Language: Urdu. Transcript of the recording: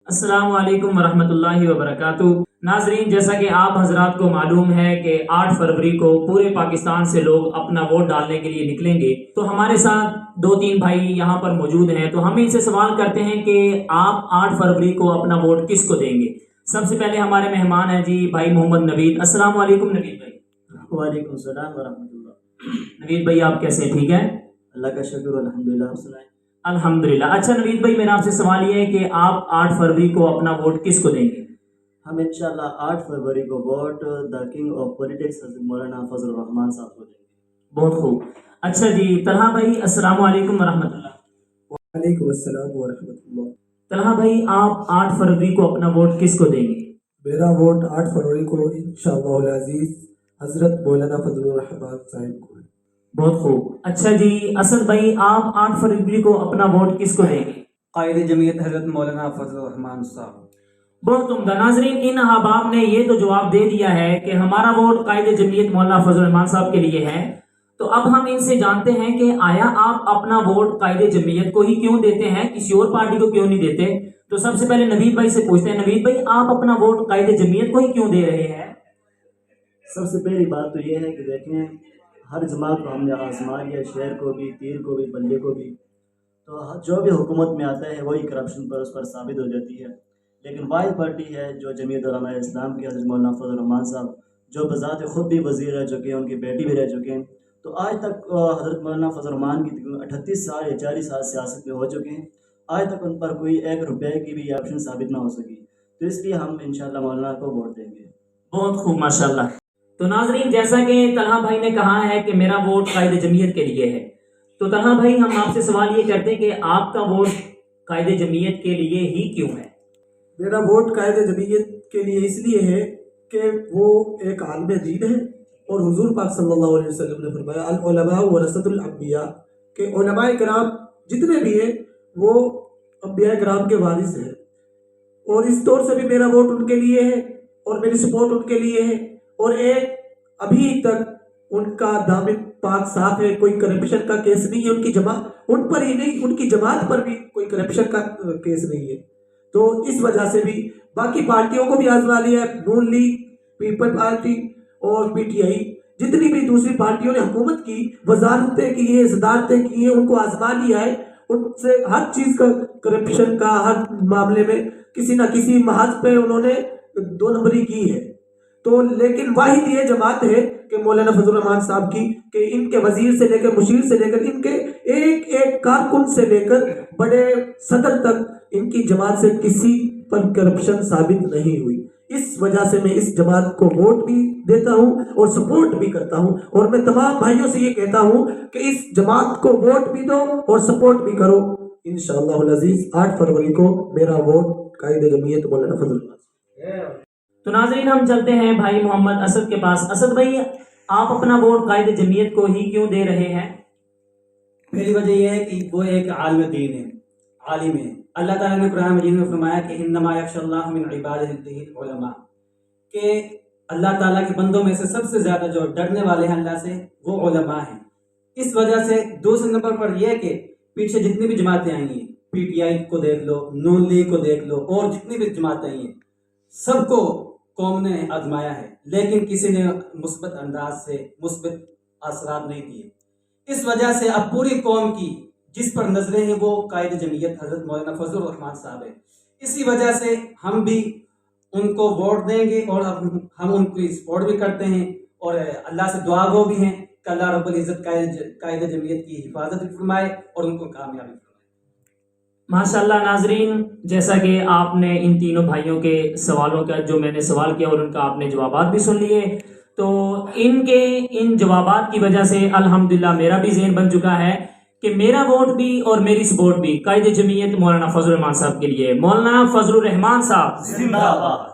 السلام علیکم ورحمۃ اللہ وبرکاتہ۔ ناظرین، جیسا کہ آپ حضرات کو معلوم ہے کہ 8 فروری کو پورے پاکستان سے لوگ اپنا ووٹ ڈالنے کے لیے نکلیں گے، تو ہمارے ساتھ 2-3 بھائی یہاں پر موجود ہیں، تو ہم ان سے سوال کرتے ہیں کہ آپ 8 فروری کو اپنا ووٹ کس کو دیں گے؟ سب سے پہلے ہمارے مہمان ہیں جی بھائی محمد نوید۔ السلام علیکم نوید بھائی۔ وعلیکم السلام ورحمۃ اللہ۔ نوید بھائی آپ کیسے ہیں؟ ٹھیک ہے اللہ کا شکر الحمدللہ۔ سنائیں۔ الحمدللہ۔ اچھا نوید بھائی، میرا آپ سے سوال یہ ہے کہ آپ 8 فروری کو اپنا ووٹ کس کو دیں گے؟ ہم انشاءاللہ 8 فروری کو vote the king of politics حضرت مولانا فضل الرحمان صاحب کو دیں گے۔ بہت خوب۔ اچھا جی طلحہ بھائی، السلام علیکم ورحمۃ اللہ۔ وعلیکم السلام ورحمۃ اللہ۔ طلحہ بھائی، آپ 8 فروری کو اپنا ووٹ کس کو دیں گے؟ میرا ووٹ 8 فروری کو انشاءاللہ العزیز حضرت مولانا فضل الرحمان صاحب کو ہے۔ بہت خوب۔ اچھا جی اسد بھائی، آپ 8 فروری کو اپنا ووٹ کس کو دیں گے؟ قائد جمعیت حضرت مولانا فضل الرحمان صاحب۔ بہت عمدہ۔ ناظرین، ان احباب نے یہ تو جواب دے دیا ہے کہ ہمارا ووٹ قائد جمعیت مولانا فضل الرحمان صاحب کے لیے ہے، تو اب ہم ان سے جانتے ہیں کہ آیا آپ اپنا ووٹ قائد جمعیت کو ہی کیوں دیتے ہیں، کسی اور پارٹی کو کیوں نہیں دیتے؟ تو سب سے پہلے نوید بھائی سے پوچھتے ہیں، نوید بھائی آپ اپنا ووٹ قائد جمعیت کو ہی کیوں دے رہے ہیں؟ سب سے پہلی بات تو یہ ہے کہ دیکھیں، ہر جماعت کو ہم نے آزما لیا، شہر کو بھی، تیر کو بھی، بلے کو بھی، تو جو بھی حکومت میں آتا ہے وہی کرپشن پر اس پر ثابت ہو جاتی ہے۔ لیکن واحد پارٹی ہے جو جمعیت علماء اسلام کے حضرت مولانا فضل الرحمان صاحب، جو بذات خود بھی وزیر رہ چکے ہیں، ان کی بیٹی بھی رہ چکے ہیں، تو آج تک حضرت مولانا فضل الرحمان کی 38 سال یا 40 سال سیاست میں ہو چکے ہیں، آج تک ان پر کوئی 1 روپے کی بھی آپشن ثابت نہ ہو سکی، تو اس لیے ہم انشاءاللہ مولانا کو ووٹ دیں گے۔ بہت خوب، ماشاءاللہ۔ تو ناظرین، جیسا کہ طلحہ بھائی نے کہا ہے کہ میرا ووٹ قائد جمعیت کے لیے ہے، تو طلحہ بھائی ہم آپ سے سوال یہ کرتے ہیں کہ آپ کا ووٹ قائد جمعیت کے لیے ہی کیوں ہے؟ میرا ووٹ قائد جمعیت کے لیے اس لیے ہے کہ وہ ایک عالم دین ہے، اور حضور پاک صلی اللہ علیہ وسلم نے فرمایا العلماء ورثۃ الانبیاء، کہ علماء کرام جتنے بھی ہیں وہ انبیاء کرام کے وارث ہیں، اور اس طور سے بھی میرا ووٹ ان کے لیے ہے اور میری سپورٹ ان کے لیے ہے، اور ایک ابھی تک ان کا دامن پاک صاف ہے، کوئی کرپشن کا کیس نہیں ہے ان کی جماعت، ان پر ہی نہیں ان کی جماعت پر بھی کوئی کرپشن کا کیس نہیں ہے، تو اس وجہ سے بھی باقی پارٹیوں کو بھی آزما لیا ہے، نون لیگ، پیپل پارٹی اور پی ٹی آئی، جتنی بھی دوسری پارٹیوں نے حکومت کی، وزارتیں کی ہیں، صدارتیں کی ہیں، ان کو آزما لیا ہے، ان سے ہر چیز کا کرپشن کا ہر معاملے میں کسی نہ کسی محاذ پہ انہوں نے 2 نمبری کی ہے، تو لیکن واحد یہ جماعت ہے کہ مولانا فضل الرحمان صاحب کی، کہ ان کے وزیر سے لے کر مشیر سے لے کر ان کے ایک ایک کارکن سے لے کر بڑے صدر تک ان کی جماعت سے کسی پر کرپشن ثابت نہیں ہوئی، اس وجہ سے میں اس جماعت کو ووٹ بھی دیتا ہوں اور سپورٹ بھی کرتا ہوں، اور میں تمام بھائیوں سے یہ کہتا ہوں کہ اس جماعت کو ووٹ بھی دو اور سپورٹ بھی کرو۔ انشاءاللہ العزیز 8 فروری کو میرا ووٹ قائد جمعیت مولانا فضل الرحمان۔ تو ناظرین، ہم چلتے ہیں بھائی محمد اسد کے پاس۔ اسد بھائی، آپ اپنا ووٹ قائد جمعیت کو ہی کیوں دے رہے ہیں؟ پہلی وجہ یہ ہے کہ وہ ایک عالم دین ہے، عالم ہے۔ اللہ تعالیٰ نے قرآن مجید میں فرمایا کہ انما یخشی اللہ من عبادہ العلماء، کہ اللہ تعالیٰ کے بندوں میں سے سب سے زیادہ جو ڈرنے والے ہیں اللہ سے وہ علماء ہیں۔ اس وجہ سے دوسرے نمبر پر یہ ہے کہ پیچھے جتنی بھی جماعتیں آئی ہیں، پی ٹی آئی کو دیکھ لو، نون لیگ کو دیکھ لو، اور جتنی بھی جماعتیں آئی ہیں، سب کو قوم نے آزمایا ہے، لیکن کسی نے مثبت انداز سے مثبت اثرات نہیں دیے۔ اس وجہ سے اب پوری قوم کی جس پر نظریں ہیں وہ قائد جمعیت حضرت مولانا فضل الرحمان صاحب ہے۔ اسی وجہ سے ہم بھی ان کو ووٹ دیں گے، اور ہم ان کی سپورٹ بھی کرتے ہیں، اور اللہ سے دعا گو بھی ہیں کہ اللہ رب العزت قائد جمعیت کی حفاظت فرمائے اور ان کو کامیابی فرمائے۔ ماشاءاللہ ناظرین، جیسا کہ آپ نے ان تینوں بھائیوں کے سوالوں کا جو میں نے سوال کیا اور ان کا آپ نے جوابات بھی سن لیے، تو ان جوابات کی وجہ سے الحمدللہ میرا بھی ذہن بن چکا ہے کہ میرا ووٹ بھی اور میری سپورٹ بھی قائد جمعیت مولانا فضل الرحمان صاحب کے لیے۔ مولانا فضل الرحمان صاحب زندہ باد۔